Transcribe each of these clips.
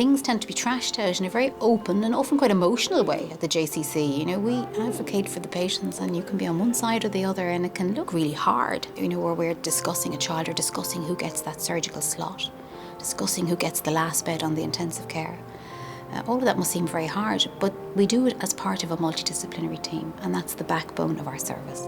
things tend to be trashed out in a very open and often quite emotional way at the JCC. You know, we advocate for the patients, and you can be on one side or the other, and it can look really hard, you know, where we're discussing a child or discussing who gets that surgical slot, discussing who gets the last bed on the intensive care. All of that must seem very hard, but we do it as part of a multidisciplinary team, and that's the backbone of our service.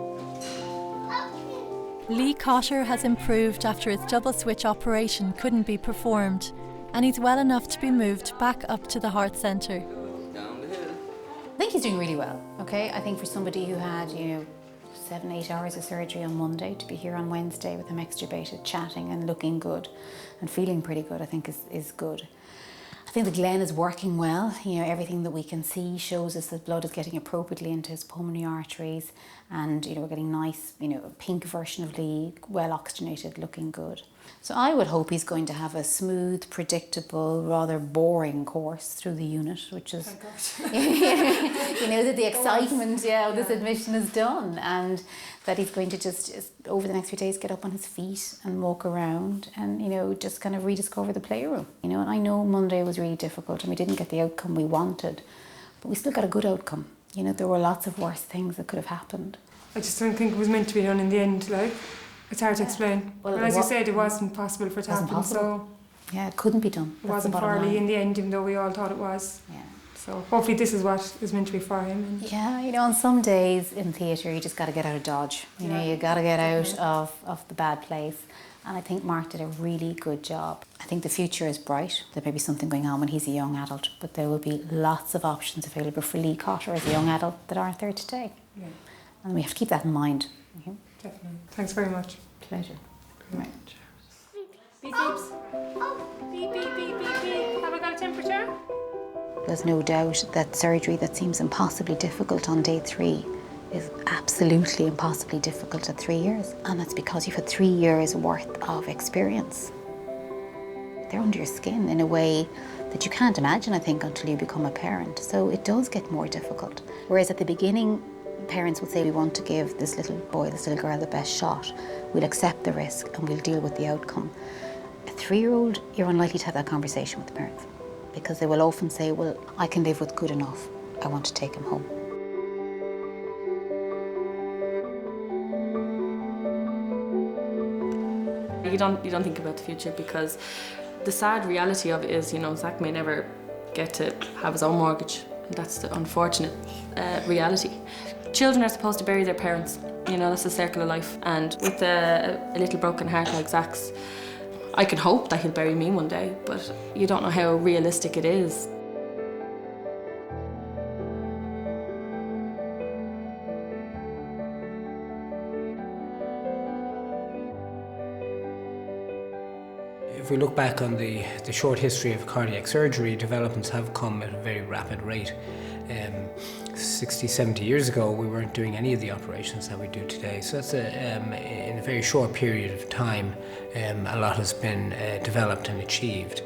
Lee Cotter has improved after his double switch operation couldn't be performed, and he's well enough to be moved back up to the heart centre. I think he's doing really well, okay? I think for somebody who had, 7-8 hours of surgery on Monday, to be here on Wednesday with him extubated, chatting and looking good and feeling pretty good, I think is good. I think the Glen is working well. You know, everything that we can see shows us that blood is getting appropriately into his pulmonary arteries, and we're getting nice, a pink version of Lee, well oxygenated, looking good. So I would hope he's going to have a smooth, predictable, rather boring course through the unit, which is, that the excitement, this admission is done, and that he's going to just over the next few days get up on his feet and walk around and, just kind of rediscover the playroom. And I know Monday was really difficult and we didn't get the outcome we wanted, but we still got a good outcome. There were lots of worse things that could have happened. I just don't think it was meant to be done in the end, It's hard to explain. Well, but as you said, it wasn't possible for it to happen, so... Yeah, it couldn't be done. It wasn't for Lee in the end, even though we all thought it was. Yeah. So hopefully this is what is meant to be for him. Yeah, on some days in theatre you just got to get out of Dodge. You got to get out of the bad place. And I think Mark did a really good job. I think the future is bright. There may be something going on when he's a young adult, but there will be lots of options available for Lee Cotter as a young adult that aren't there today. Yeah. And we have to keep that in mind. Mm-hmm. Definitely. Thanks very much. Pleasure. Right. Beep beeps. Beep beep beep beep beep. Have I got a temperature? There's no doubt that surgery that seems impossibly difficult on day 3 is absolutely impossibly difficult at 3 years. And that's because you've had 3 years worth of experience. They're under your skin in a way that you can't imagine, I think, until you become a parent. So it does get more difficult. Whereas at the beginning, parents would say, we want to give this little boy, this little girl the best shot. We'll accept the risk and we'll deal with the outcome. A 3-year-old, you're unlikely to have that conversation with the parents, because they will often say, well, I can live with good enough. I want to take him home. You don't think about the future, because the sad reality of it is, Zach may never get to have his own mortgage. That's the unfortunate reality. Children are supposed to bury their parents. That's the circle of life. And with a little broken heart like Zach's, I can hope that he'll bury me one day, but you don't know how realistic it is. If we look back on the short history of cardiac surgery, developments have come at a very rapid rate. 60, 70 years ago, we weren't doing any of the operations that we do today. So that's in a very short period of time, a lot has been developed and achieved.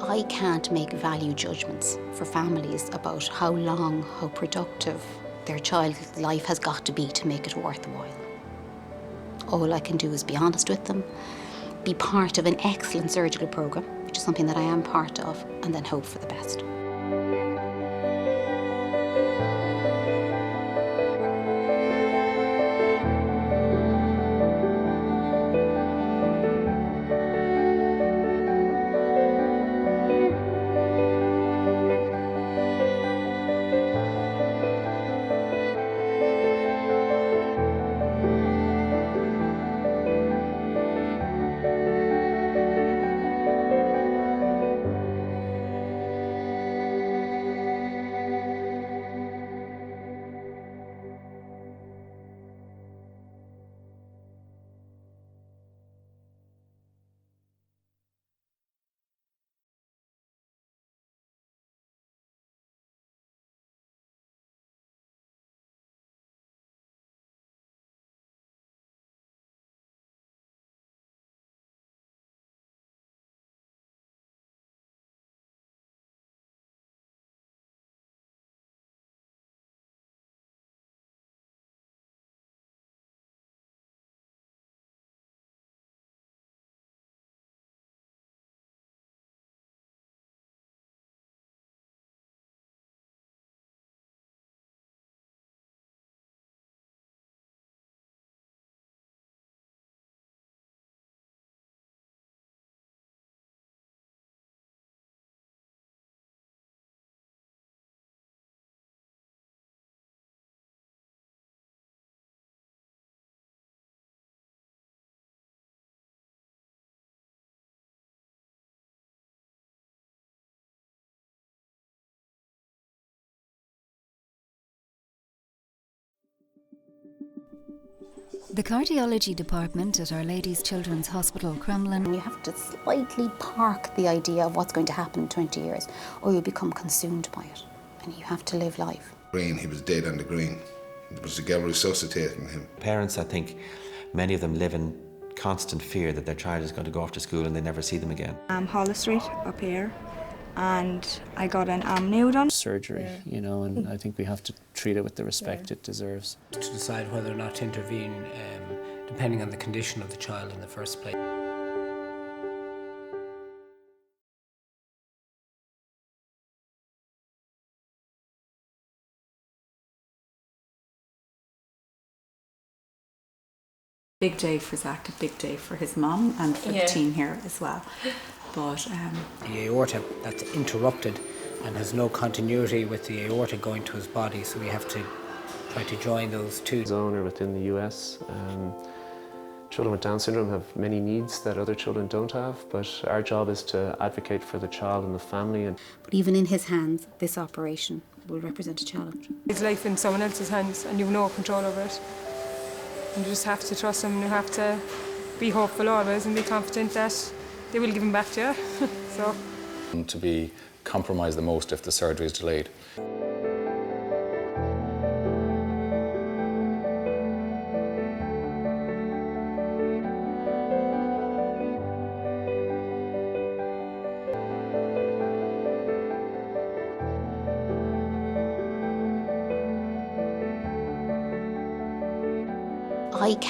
I can't make value judgments for families about how long, how productive their child's life has got to be to make it worthwhile. All I can do is be honest with them, be part of an excellent surgical programme, which is something that I am part of, and then hope for the best. The cardiology department at Our Lady's Children's Hospital, Crumlin. You have to slightly park the idea of what's going to happen in 20 years, or you'll become consumed by it, and you have to live life. Green, he was dead on the green. There was a girl resuscitating him. Parents, I think, many of them live in constant fear that their child is going to go off to school and they never see them again. I'm Hollis Street up here, and I got an amnio done. Surgery, you know, and I think we have to treat it with the respect it deserves. To decide whether or not to intervene, depending on the condition of the child in the first place. Big day for Zach, a big day for his mum and for the team here as well. But the aorta that's interrupted and has no continuity with the aorta going to his body, so we have to try to join those two. Zone or within the US, children with Down syndrome have many needs that other children don't have, but our job is to advocate for the child and the family. But even in his hands, this operation will represent a challenge. His life in someone else's hands, and you've no control over it. And you just have to trust them, and you have to be hopeful always and be confident that they will give him back to you. So. To be compromised the most if the surgery is delayed. I